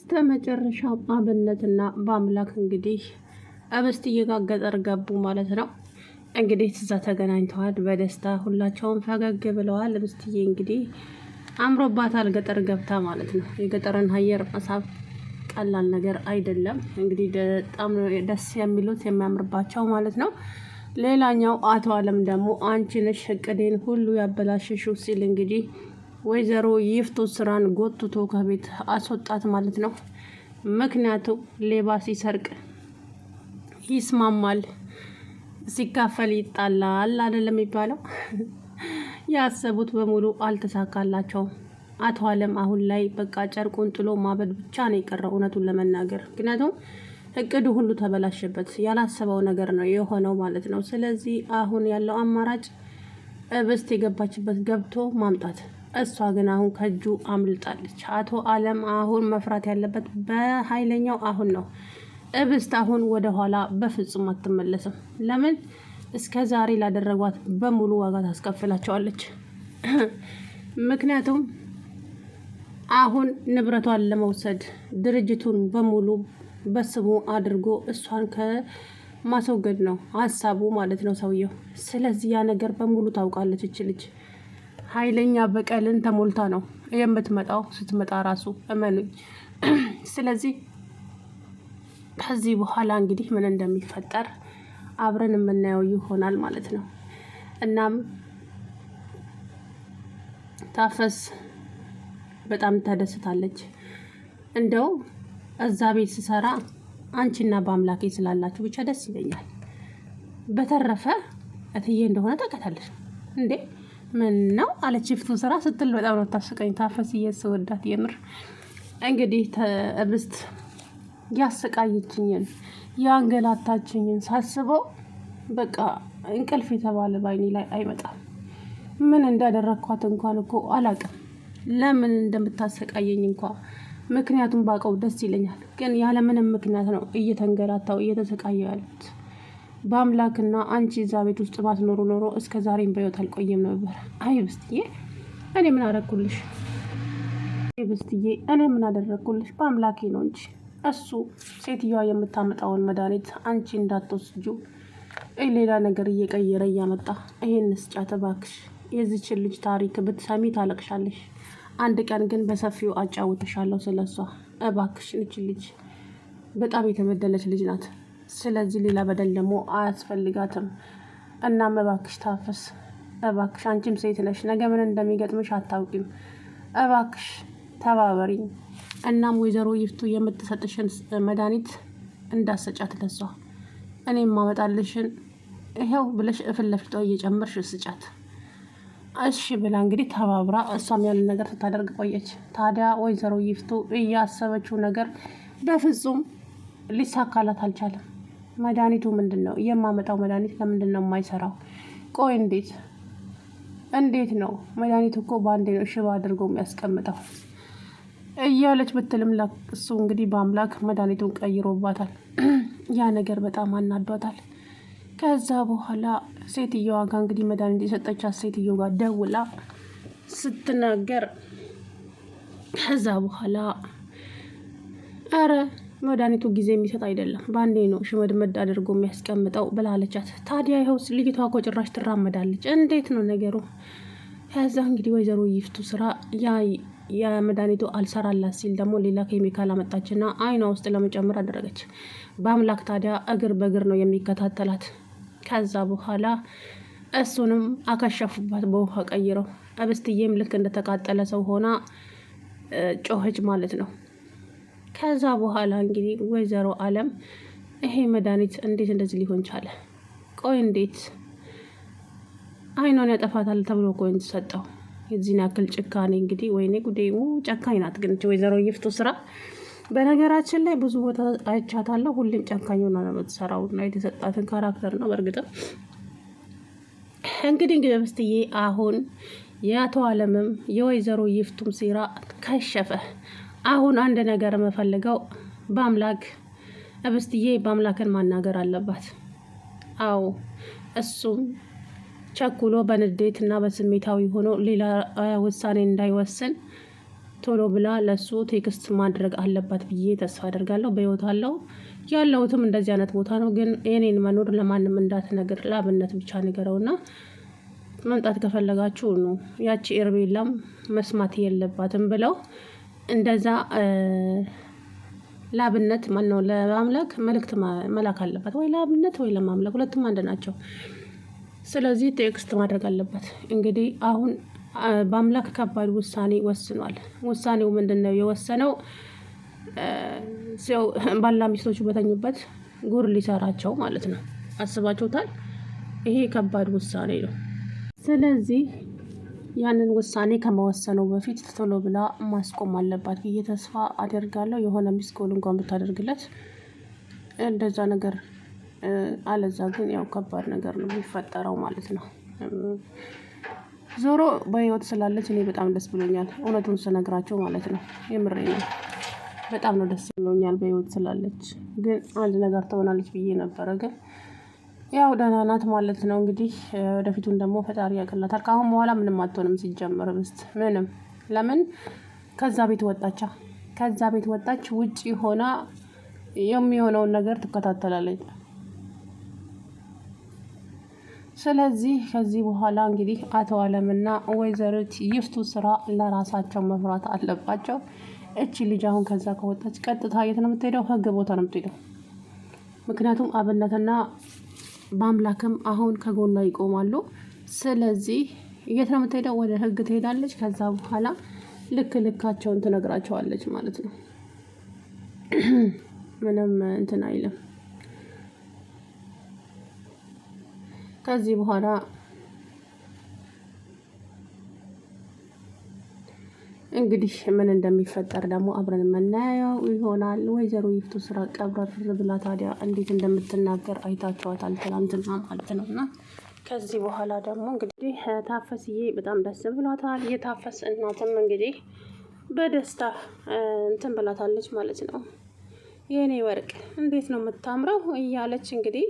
በስተመጨረሻው አብነትና በአምላክ እንግዲህ አበስትዬ ጋር ገጠር ገቡ ማለት ነው። እንግዲህ እዛ ተገናኝተዋል በደስታ ሁላቸውም ፈገግ ብለዋል። አበስትዬ እንግዲህ አምሮባታል ገጠር ገብታ ማለት ነው። የገጠርን አየር መሳብ ቀላል ነገር አይደለም። እንግዲህ በጣም ደስ የሚሉት የሚያምርባቸው ማለት ነው። ሌላኛው አቶ አለም ደግሞ አንቺ ነሽ እቅዴን ሁሉ ያበላሽሽው ሲል እንግዲህ ወይዘሮ ይፍቱ ስራን ጎትቶ ከቤት አስወጣት ማለት ነው። ምክንያቱም ሌባ ሲሰርቅ ይስማማል፣ ሲካፈል ይጣላል አይደለም የሚባለው። ያሰቡት በሙሉ አልተሳካላቸውም። አቶ አለም አሁን ላይ በቃ ጨርቁን ጥሎ ማበድ ብቻ ነው የቀረው እውነቱን ለመናገር። ምክንያቱም እቅዱ ሁሉ ተበላሸበት። ያላሰበው ነገር ነው የሆነው ማለት ነው። ስለዚህ አሁን ያለው አማራጭ እብስት የገባችበት ገብቶ ማምጣት። እሷ ግን አሁን ከእጁ አምልጣለች። አቶ አለም አሁን መፍራት ያለበት በኃይለኛው አሁን ነው። እብስት አሁን ወደ ኋላ በፍጹም አትመለስም። ለምን? እስከ ዛሬ ላደረጓት በሙሉ ዋጋ ታስከፍላቸዋለች። ምክንያቱም አሁን ንብረቷን ለመውሰድ ድርጅቱን በሙሉ በስሙ አድርጎ እሷን ከማስወገድ ነው ሀሳቡ ማለት ነው ሰውየው። ስለዚህ ያ ነገር በሙሉ ታውቃለች እች ልጅ። ኃይለኛ በቀልን ተሞልታ ነው የምትመጣው። ስትመጣ ራሱ እመኑኝ። ስለዚህ ከዚህ በኋላ እንግዲህ ምን እንደሚፈጠር አብረን የምናየው ይሆናል ማለት ነው። እናም ታፈስ በጣም ተደስታለች። እንደው እዛ ቤት ስሰራ አንቺና በአምላኬ ስላላችሁ ብቻ ደስ ይለኛል። በተረፈ እትዬ እንደሆነ ታውቃታለች እንዴ? ምን ነው አለች ይፍቱ ስራ ስትል በጣም ነው ታስቀኝ። ታፈስ እየሰወዳት የምር እንግዲህ እብስት ያሰቃየችኝን ያንገላታችኝን ሳስበው በቃ እንቅልፍ የተባለ ባይኔ ላይ አይመጣም። ምን እንዳደረኳት እንኳን እኮ አላውቅም። ለምን እንደምታሰቃየኝ እንኳን ምክንያቱም ባውቀው ደስ ይለኛል። ግን ያለምንም ምክንያት ነው እየተንገላታው እየተሰቃየው ያሉት። በአምላክና አንቺ እዛ ቤት ውስጥ ባትኖሩ ኖሮ እስከ ዛሬም በሕይወት አልቆየም ነበር። አይ ብስትዬ እኔ ምን አደረኩልሽ? ብስትዬ እኔ ምን አደረኩልሽ? በአምላኬ ነው እንጂ እሱ ሴትዮዋ የምታመጣውን መድኃኒት አንቺ እንዳትወስጁ ሌላ ነገር እየቀየረ እያመጣ ይሄን ስጫት እባክሽ። የዚችን ልጅ ታሪክ ብትሰሚ ታለቅሻለሽ። አንድ ቀን ግን በሰፊው አጫውትሻለሁ ስለሷ። እባክሽ ልጅ በጣም የተበደለች ልጅ ናት። ስለዚህ ሌላ በደል ደግሞ አያስፈልጋትም። እናም እባክሽ ታፈስ፣ እባክሽ አንቺም ሴት ነሽ፣ ነገ ምን እንደሚገጥምሽ አታውቂም። እባክሽ ተባበሪኝ። እናም ወይዘሮ ይፍቱ የምትሰጥሽን መድኃኒት እንዳሰጫት ለሷ እኔም ማመጣልሽን ይሄው ብለሽ እፍን ለፊቷ እየጨመርሽ ስጫት። እሺ ብላ እንግዲህ ተባብራ እሷም ያንን ነገር ስታደርግ ቆየች። ታዲያ ወይዘሮ ይፍቱ እያሰበችው ነገር በፍጹም ሊሳካላት አልቻለም። መድኃኒቱ ምንድን ነው የማመጣው? መድኃኒት ለምንድን ነው የማይሰራው? ቆይ እንዴት ነው መድኃኒቱ እኮ በአንዴ ነው ሽባ አድርጎ የሚያስቀምጠው እያለች ብትልም እሱ እንግዲህ በአምላክ መድኃኒቱን ቀይሮባታል። ያ ነገር በጣም አናዷታል። ከዛ በኋላ ሴትዮዋ ጋር እንግዲህ መድኃኒት የሰጠቻት ሴትዮ ጋር ደውላ ስትናገር ከዛ በኋላ አረ መድኃኒቱ ጊዜ የሚሰጥ አይደለም በአንዴ ነው ሽመድመድ አድርጎ የሚያስቀምጠው ብላለቻት። ታዲያ ይኸው ልጅቷ እኮ ጭራሽ ትራመዳለች። እንዴት ነው ነገሩ? ከዛ እንግዲህ ወይዘሮ ይፍቱ ስራ የመድኃኒቱ አልሰራላት ሲል ደግሞ ሌላ ኬሚካል አመጣችና አይኗ ውስጥ ለመጨመር አደረገች። በአምላክ ታዲያ እግር በእግር ነው የሚከታተላት። ከዛ በኋላ እሱንም አከሸፉባት በውሃ ቀይረው። አበስትዬም ልክ እንደተቃጠለ ሰው ሆና ጮኸች ማለት ነው። ከዛ በኋላ እንግዲህ ወይዘሮ አለም ይሄ መድኃኒት እንዴት እንደዚህ ሊሆን ቻለ? ቆይ እንዴት አይኗን ያጠፋታል ተብሎ እኮ ሰጠው። የዚህን ያክል ጭካኔ እንግዲህ ወይኔ ጉዴ! ጨካኝ ናት ግን ወይዘሮ ይፍቱ ስራ። በነገራችን ላይ ብዙ ቦታ አይቻታለሁ። ሁሌም ጨካኝ ሆና ነው የምትሰራው እና የተሰጣትን ካራክተር ነው። በእርግጥም እንግዲህ አበስትዬ አሁን የአቶ አለምም የወይዘሮ ይፍቱም ሴራ ከሸፈ። አሁን አንድ ነገር የምፈልገው በአምላክ አበስትዬ በአምላክን ማናገር አለባት። አዎ እሱም ቸኩሎ በንዴት እና በስሜታዊ ሆኖ ሌላ ውሳኔ እንዳይወስን ቶሎ ብላ ለሱ ቴክስት ማድረግ አለባት ብዬ ተስፋ አደርጋለሁ። በህይወት አለው ያለሁትም እንደዚህ አይነት ቦታ ነው፣ ግን የኔን መኖር ለማንም እንዳትነግር ለአብነት ብቻ ንገረውና መምጣት ከፈለጋችሁ ነው። ያቺ ኤርቤላም መስማት የለባትም ብለው እንደዛ ለአብነት ማነው ለማምላክ መልእክት መላክ አለባት፣ ወይ ለአብነት ወይ ለማምላክ፣ ሁለቱም አንድ ናቸው። ስለዚህ ቴክስት ማድረግ አለበት። እንግዲህ አሁን በአምላክ ከባድ ውሳኔ ወስኗል። ውሳኔው ምንድን ነው የወሰነው? ሰው ባልና ሚስቶቹ በተኙበት ጉር ሊሰራቸው ማለት ነው። አስባችሁታል? ይሄ ከባድ ውሳኔ ነው። ስለዚህ ያንን ውሳኔ ከመወሰኑ በፊት ቶሎ ብላ ማስቆም አለባት ብዬ ተስፋ አደርጋለሁ። የሆነ ሚስኮል እንኳን ብታደርግለት እንደዛ ነገር፣ አለዛ ግን ያው ከባድ ነገር ነው የሚፈጠረው ማለት ነው። ዞሮ በህይወት ስላለች እኔ በጣም ደስ ብሎኛል፣ እውነቱን ስነግራቸው ማለት ነው። የምሬ ነው፣ በጣም ነው ደስ ብሎኛል በህይወት ስላለች። ግን አንድ ነገር ትሆናለች ብዬ ነበረ፣ ግን ያው ደህና ናት ማለት ነው። እንግዲህ ወደፊቱን ደግሞ ፈጣሪ ያቅላታል። ከአሁን በኋላ ምንም አትሆንም ሲጀመር ብስት ምንም። ለምን ከዛ ቤት ወጣቻ? ከዛ ቤት ወጣች፣ ውጪ ሆና የሚሆነውን ነገር ትከታተላለች። ስለዚህ ከዚህ በኋላ እንግዲህ አቶ አለምና ወይዘሪት ይፍቱ ስራ ለራሳቸው መፍራት አለባቸው። እቺ ልጅ አሁን ከዛ ከወጣች ቀጥታ የት ነው የምትሄደው? ህግ ቦታ ነው የምትሄደው። ምክንያቱም አብነትና በአምላክም አሁን ከጎኗ ይቆማሉ። ስለዚህ የት ነው የምትሄደው? ወደ ህግ ትሄዳለች። ከዛ በኋላ ልክ ልካቸውን ትነግራቸዋለች ማለት ነው። ምንም እንትን አይልም። ከዚህ በኋላ እንግዲህ ምን እንደሚፈጠር ደግሞ አብረን የምናየው ይሆናል። ወይዘሮ ይፍቱ ስራ ቀብረር ብላ ታዲያ እንዴት እንደምትናገር አይታችኋታል፣ ትናንትና ማለት ነው። እና ከዚህ በኋላ ደግሞ እንግዲህ ታፈስዬ በጣም ደስ ብሏታል። የታፈስ እናትም እንግዲህ በደስታ እንትን ብላታለች ማለት ነው። የኔ ወርቅ እንዴት ነው የምታምረው እያለች እንግዲህ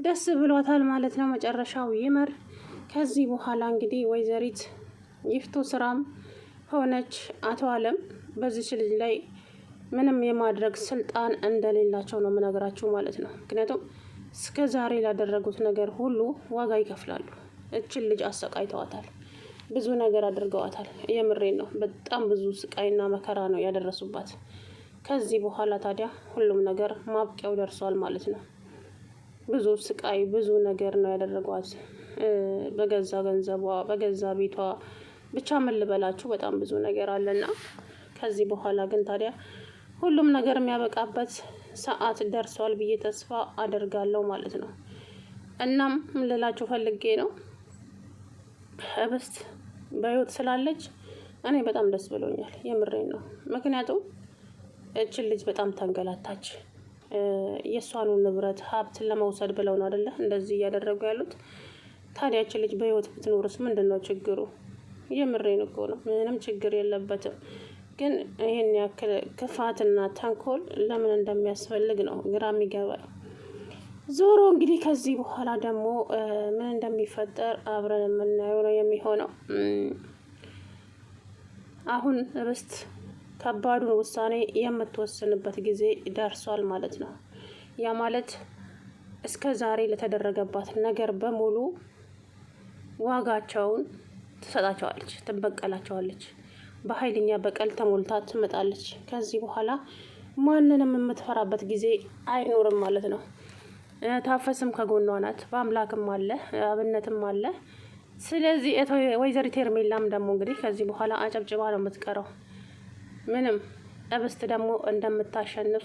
ደስ ብሏታል ማለት ነው። መጨረሻው ይመር። ከዚህ በኋላ እንግዲህ ወይዘሪት ይፍቱ ስራም ሆነች አቶ አለም በዚች ልጅ ላይ ምንም የማድረግ ስልጣን እንደሌላቸው ነው የምነግራችሁ ማለት ነው። ምክንያቱም እስከ ዛሬ ላደረጉት ነገር ሁሉ ዋጋ ይከፍላሉ። እችን ልጅ አሰቃይተዋታል፣ ብዙ ነገር አድርገዋታል። የምሬን ነው። በጣም ብዙ ስቃይና መከራ ነው ያደረሱባት። ከዚህ በኋላ ታዲያ ሁሉም ነገር ማብቂያው ደርሷል ማለት ነው። ብዙ ስቃይ ብዙ ነገር ነው ያደረጓት፣ በገዛ ገንዘቧ በገዛ ቤቷ፣ ብቻ ምን ልበላችሁ በጣም ብዙ ነገር አለና ከዚህ በኋላ ግን ታዲያ ሁሉም ነገር የሚያበቃበት ሰዓት ደርሷል ብዬ ተስፋ አደርጋለሁ ማለት ነው። እናም ልላችሁ ፈልጌ ነው ህብስት በህይወት ስላለች እኔ በጣም ደስ ብሎኛል። የምሬን ነው። ምክንያቱም እችን ልጅ በጣም ተንገላታች። የእሷኑ ንብረት ሀብት ለመውሰድ ብለው ነው አይደለ እንደዚህ እያደረጉ ያሉት። ታዲያ እችን ልጅ በህይወት ብትኖርስ ምንድን ነው ችግሩ? የምሬን እኮ ነው። ምንም ችግር የለበትም። ግን ይህን ያክል ክፋትና ተንኮል ለምን እንደሚያስፈልግ ነው ግራ የሚገባኝ። ዞሮ እንግዲህ ከዚህ በኋላ ደግሞ ምን እንደሚፈጠር አብረን የምናየው ነው የሚሆነው። አሁን ህብስት ከባዱን ውሳኔ የምትወስንበት ጊዜ ደርሷል ማለት ነው። ያ ማለት እስከ ዛሬ ለተደረገባት ነገር በሙሉ ዋጋቸውን ትሰጣቸዋለች፣ ትበቀላቸዋለች። በኃይለኛ በቀል ተሞልታ ትመጣለች። ከዚህ በኋላ ማንንም የምትፈራበት ጊዜ አይኖርም ማለት ነው። ታፈስም ከጎኗ ናት፣ በአምላክም አለ፣ አብነትም አለ። ስለዚህ ወይዘሪት ሄርሜላም ደግሞ እንግዲህ ከዚህ በኋላ አጨብጭባ ነው የምትቀረው። ምንም ህብስት ደግሞ እንደምታሸንፍ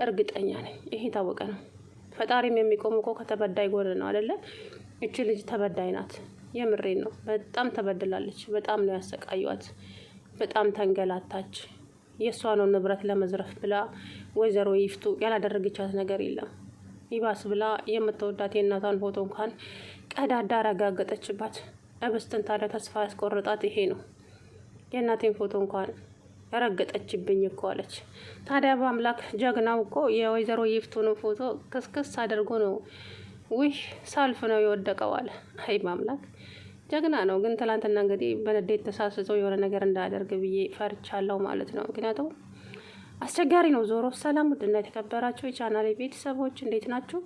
እርግጠኛ ነኝ። ይሄ ታወቀ ነው። ፈጣሪም የሚቆም እኮ ከተበዳይ ጎን ነው አይደለ? እቺ ልጅ ተበዳይ ናት። የምሬን ነው። በጣም ተበድላለች። በጣም ነው ያሰቃዩት። በጣም ተንገላታች። የእሷ ነው ንብረት ለመዝረፍ ብላ ወይዘሮ ይፍቱ ያላደረገቻት ነገር የለም። ይባስ ብላ የምትወዳት የእናቷን ፎቶ እንኳን ቀዳዳ አረጋገጠችባት። ህብስትን ታዲያ ተስፋ ያስቆርጣት ይሄ ነው። የእናቴን ፎቶ እንኳን ረገጠችብኝ እኮ አለች። ታዲያ በአምላክ ጀግናው እኮ የወይዘሮ ይፍቱን ፎቶ ክስክስ አድርጎ ነው ውይ ሳልፍ ነው የወደቀው አለ። አይ በአምላክ ጀግና ነው። ግን ትላንትና እንግዲህ በንዴት ተሳስቶ የሆነ ነገር እንዳያደርግ ብዬ ፈርቻለሁ ማለት ነው። ምክንያቱም አስቸጋሪ ነው። ዞሮ ሰላም ውድና የተከበራችሁ የቻናሌ ቤተሰቦች እንዴት ናችሁ?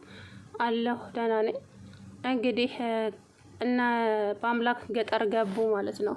አለሁ ደህና ነኝ። እንግዲህ እና በአምላክ ገጠር ገቡ ማለት ነው።